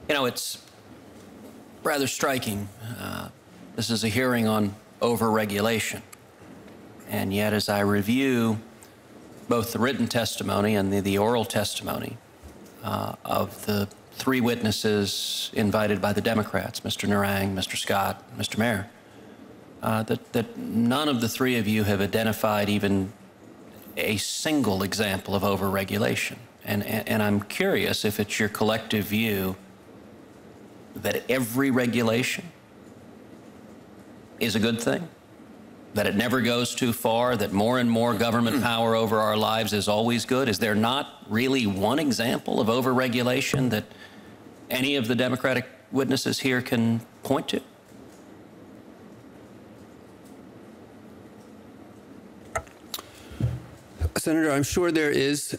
You know, it's rather striking. This is a hearing on overregulation. And yet, as I review both the written testimony and the oral testimony of the three witnesses invited by the Democrats, Mr. Narang, Mr. Scott, Mr. Mayer, that none of the three of you have identified even a single example of overregulation. And I'm curious if it's your collective view that every regulation is a good thing, that it never goes too far, that more and more government power over our lives is always good. Is there not really one example of overregulation that any of the Democratic witnesses here can point to? Senator, I'm sure there is.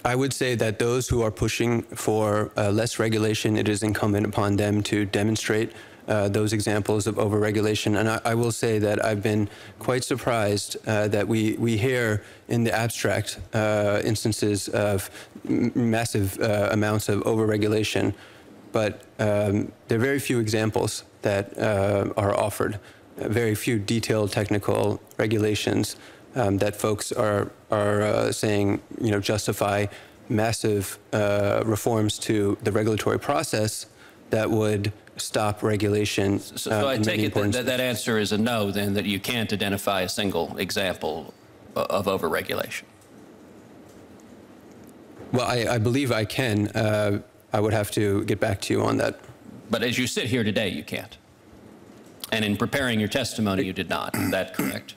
I would say that those who are pushing for less regulation, it is incumbent upon them to demonstrate those examples of overregulation. And I will say that I've been quite surprised that we hear in the abstract instances of massive amounts of overregulation, but there are very few examples that are offered, very few detailed technical regulations that folks are saying, you know, justify massive reforms to the regulatory process that would stop regulation. So I take it that answer is a no, then, that you can't identify a single example of overregulation. Well, I believe I can. I would have to get back to you on that. But as you sit here today, you can't. And in preparing your testimony, you did not. Is that correct?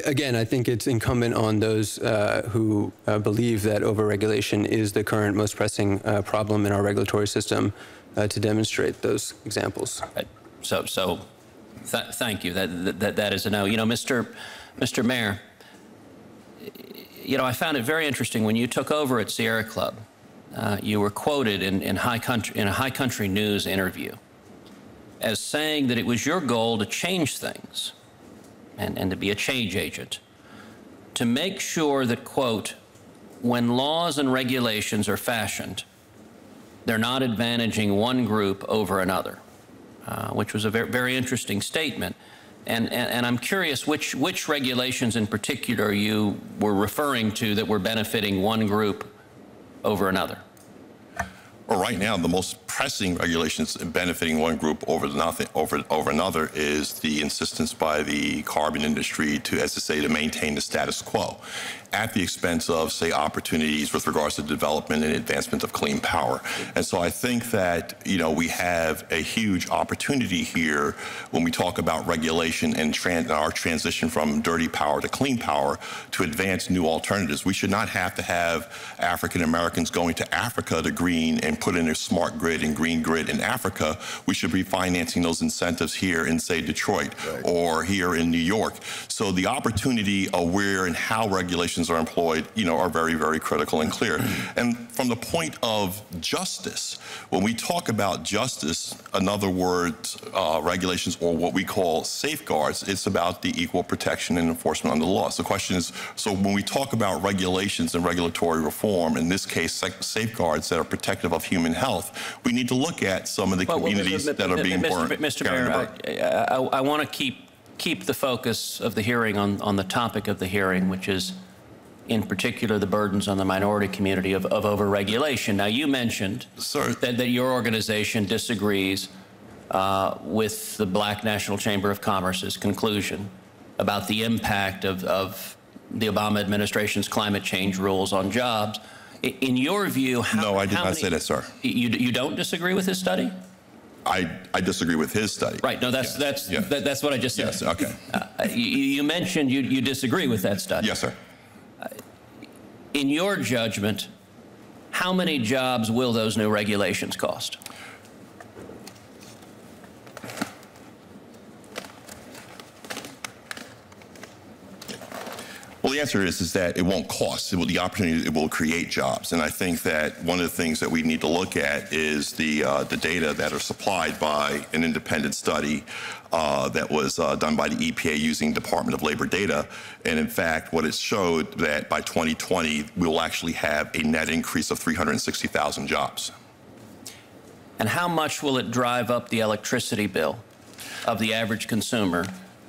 Again, I think it's incumbent on those who believe that overregulation is the current most pressing problem in our regulatory system to demonstrate those examples. Right. So thank you. That is a no. You know, Mr. Mayor, you know, I found it very interesting when you took over at Sierra Club. You were quoted in a High Country News interview as saying that it was your goal to change things and to be a change agent, to make sure that, quote, when laws and regulations are fashioned, they're not advantaging one group over another, which was a very interesting statement. And I'm curious which regulations in particular you were referring to that were benefiting one group over another. Well, right now, the most pressing regulations benefiting one group over another is the insistence by the carbon industry to, as I say, to maintain the status quo at the expense of, say, opportunities with regards to development and advancement of clean power. And so I think that, you know, we have a huge opportunity here when we talk about regulation and our transition from dirty power to clean power to advance new alternatives. We should not have to have African Americans going to Africa to green and put in a smart grid and green grid in Africa. We should be financing those incentives here in, say, Detroit, right, or here in New York. So the opportunity of where and how regulations are employed, you know, are very, very critical and clear. And from the point of justice, when we talk about justice, in other words, regulations or what we call safeguards, it's about the equal protection and enforcement under the law. So the question is, so when we talk about regulations and regulatory reform, in this case, safeguards that are protective of human health, we need to look at some of the communities that are being burned. Mr. Mayor, I want to keep the focus of the hearing on the topic of the hearing, which is, in particular, the burdens on the minority community of overregulation. Now, you mentioned that your organization disagrees with the Black National Chamber of Commerce's conclusion about the impact of the Obama administration's climate change rules on jobs. In your view, no, I did not say that, sir. You don't disagree with his study? I disagree with his study. Right. No, that's what I just said. Yes. Okay. You mentioned you disagree with that study. Yes, sir. In your judgment, how many jobs will those new regulations cost? Well, the answer is that it won't cost. The opportunity, it will create jobs. And I think that one of the things that we need to look at is the data that are supplied by an independent study that was done by the EPA using Department of Labor data. And in fact, what it showed that by 2020, we'll actually have a net increase of 360,000 jobs. And how much will it drive up the electricity bill of the average consumer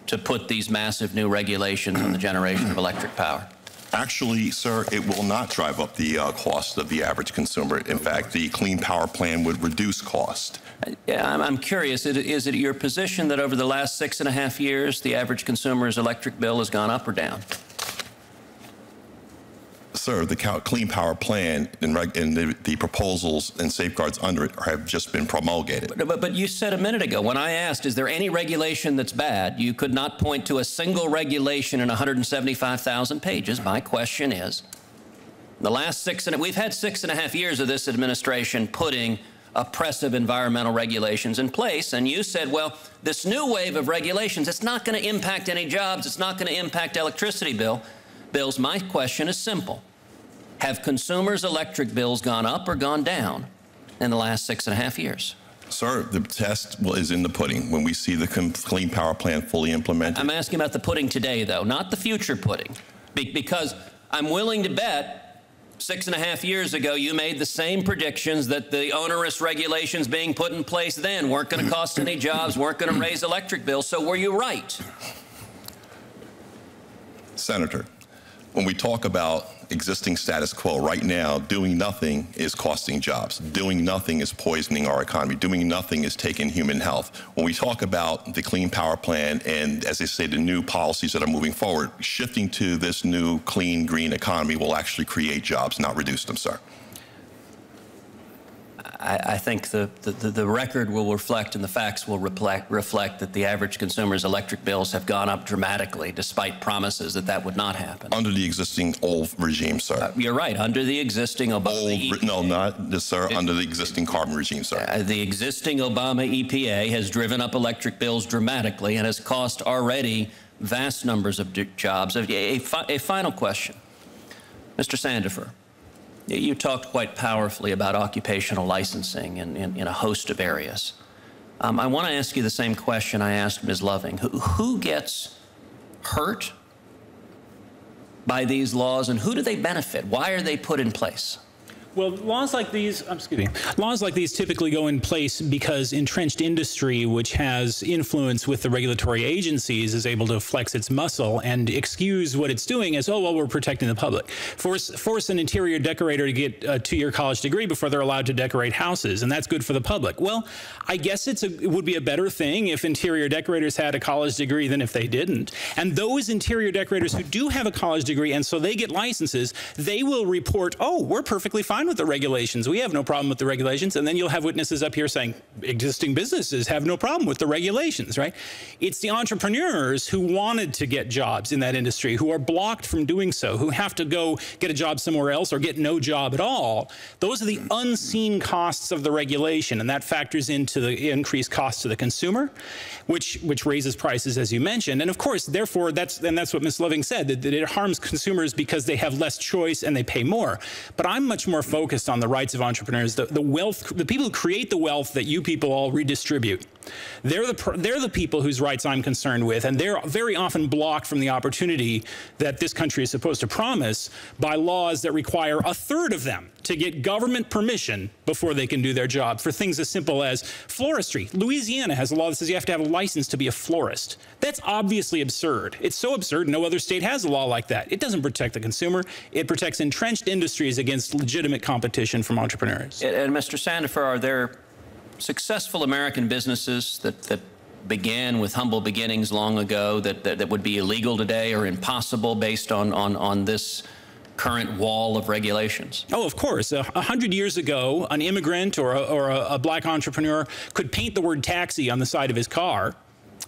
to put these massive new regulations on the generation of electric power? Actually, sir, it will not drive up the cost of the average consumer. In fact, the Clean Power Plan would reduce cost. Yeah, I'm curious, is it your position that over the last 6.5 years, the average consumer's electric bill has gone up or down? Sir, the Clean Power Plan and the proposals and safeguards under it have just been promulgated. But you said a minute ago, when I asked, is there any regulation that's bad, you could not point to a single regulation in 175,000 pages. My question is, we've had 6.5 years of this administration putting oppressive environmental regulations in place, and you said, well, this new wave of regulations, it's not going to impact any jobs, it's not going to impact electricity bills. My question is simple. Have consumers' electric bills gone up or gone down in the last 6.5 years? Sir, the test is in the pudding when we see the Clean Power Plan fully implemented. I'm asking about the pudding today, though, not the future pudding, because I'm willing to bet 6.5 years ago you made the same predictions that the onerous regulations being put in place then weren't going to cost any jobs, weren't going to raise electric bills. So were you right? Senator, when we talk about existing status quo, right now, doing nothing is costing jobs. Doing nothing is poisoning our economy. Doing nothing is taking human health. When we talk about the Clean Power Plan and, as they say, the new policies that are moving forward, shifting to this new clean, green economy will actually create jobs, not reduce them, sir. I think the record will reflect and the facts will reflect that the average consumer's electric bills have gone up dramatically, despite promises that that would not happen. Under the existing old regime, sir. You're right. Under the existing Obama EPA. No, not this, sir. Under the existing carbon regime, sir. The existing Obama EPA has driven up electric bills dramatically and has cost already vast numbers of jobs. A final question. Mr. Sandifer. You talked quite powerfully about occupational licensing in a host of areas. I want to ask you the same question I asked Ms. Loving. Who gets hurt by these laws, and who do they benefit? Why are they put in place? Well, laws like these, laws like these typically go in place because entrenched industry, which has influence with the regulatory agencies, is able to flex its muscle and excuse what it's doing as, oh, well, we're protecting the public. Force an interior decorator to get a 2-year college degree before they're allowed to decorate houses, and that's good for the public. Well, I guess it would be a better thing if interior decorators had a college degree than if they didn't. And those interior decorators who do have a college degree and so they get licenses, they will report, oh, we're perfectly fine with the regulations. We have no problem with the regulations. And then you'll have witnesses up here saying existing businesses have no problem with the regulations, right? It's the entrepreneurs who wanted to get jobs in that industry, who are blocked from doing so, who have to go get a job somewhere else or get no job at all. Those are the unseen costs of the regulation, and that factors into the increased cost to the consumer, which raises prices, as you mentioned. And of course, therefore, that's what Ms. Loving said, that it harms consumers because they have less choice and they pay more. But I'm much more focused on the rights of entrepreneurs, the wealth, the people who create the wealth that you people all redistribute. They're the people whose rights I'm concerned with, and they're very often blocked from the opportunity that this country is supposed to promise by laws that require a third of them to get government permission before they can do their job for things as simple as floristry. Louisiana has a law that says you have to have a license to be a florist. That's obviously absurd. It's so absurd, no other state has a law like that. It doesn't protect the consumer. It protects entrenched industries against legitimate competition from entrepreneurs. And Mr. Sandifer, are there successful American businesses that began with humble beginnings long ago that would be illegal today or impossible based on this current wall of regulations? Oh, of course. 100 years ago, an immigrant or a black entrepreneur could paint the word taxi on the side of his car.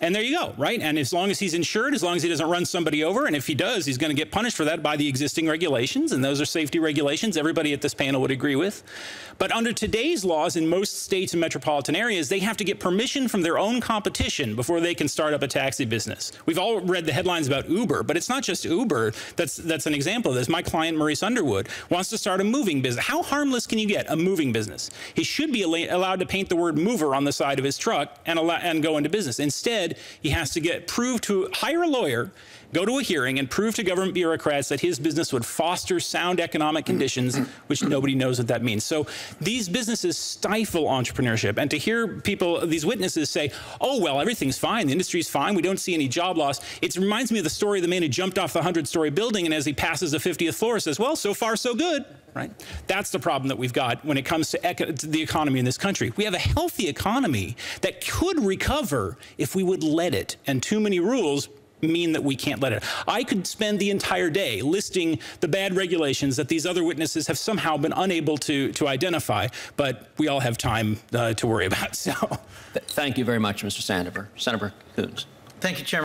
And there you go, right? And as long as he's insured, as long as he doesn't run somebody over, and if he does, he's going to get punished for that by the existing regulations, and those are safety regulations everybody at this panel would agree with. But under today's laws in most states and metropolitan areas, they have to get permission from their own competition before they can start up a taxi business. We've all read the headlines about Uber, but it's not just Uber. That's an example of this. My client, Maurice Underwood, wants to start a moving business. How harmless can you get a moving business? He should be allowed to paint the word mover on the side of his truck and go into business. Instead, he has to get approved to hire a lawyer, go to a hearing and prove to government bureaucrats that his business would foster sound economic conditions, which nobody knows what that means. So these businesses stifle entrepreneurship. And to hear people, these witnesses say, oh, well, everything's fine, the industry's fine, we don't see any job loss. It reminds me of the story of the man who jumped off the 100-story building and as he passes the 50th floor says, well, so far so good, right? That's the problem that we've got when it comes to the economy in this country. We have a healthy economy that could recover if we would let it, and too many rules mean that we can't let it. I could spend the entire day listing the bad regulations that these other witnesses have somehow been unable to identify, but we all have time to worry about. So, Thank you very much, Mr. Sandifer. Senator Cruz. Thank you, Chairman.